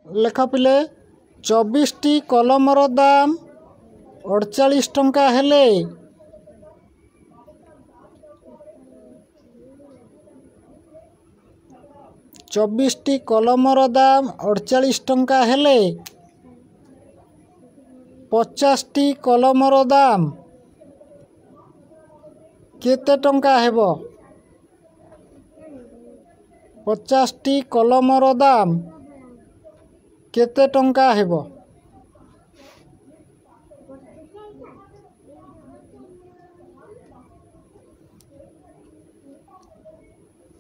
लेख पिले 24टी कलमर दाम 48 टंका हेले 24टी कलमर दाम 48 टंका हेले 50टी कलमर दाम केते टंका हेबो 50टी कलमर दाम केते टंका हेबो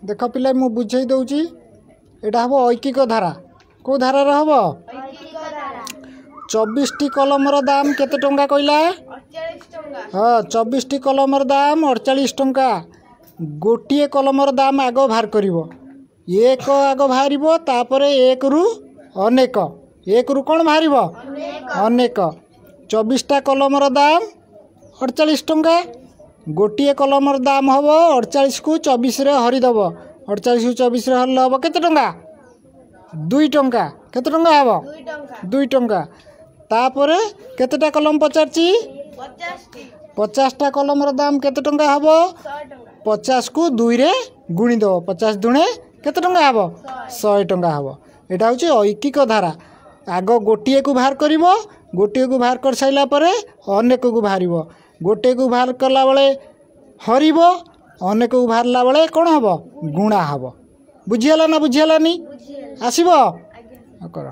देख पिले मु बुझे दउची एटा हबो ऐकिक धारा को धारा हबो 24टी कलमर दाम केते टंका कहला 48 टंका हाँ 24टी कलमर दाम 48 टंका गोटिए कलमर दाम आग बाहर करिवो एक आग बाहरिबो तापरे एक रु अनेक एक रु कोन बाहरिबो अनेक 24टा कलमर दाम 48 टंका गोटिए कलमर दाम हबो 48 को 24 रे हरि दबो 48 को 24 रे हरले हबो केते टंका 2 टंका केते टंका हबो 2 टंका तापरे केतेटा कलम पचारची 50टा कलमर दाम केते टंका हबो 50 को 2 रे गुणी दो 50 दुणे केते टंका हबो 100 टंका हबो एटा होची ऐकिक धारा आग गोटिए को बाहर करिवो गोटिए को बाहर कर साइला परे अनेक को बाहरिवो गोटे को बाहर कला बेले हरिबो अनेक को बाहरला बेले कोन हबो गुणा हबो बुझियला ना बुझियलानी आसीबो कर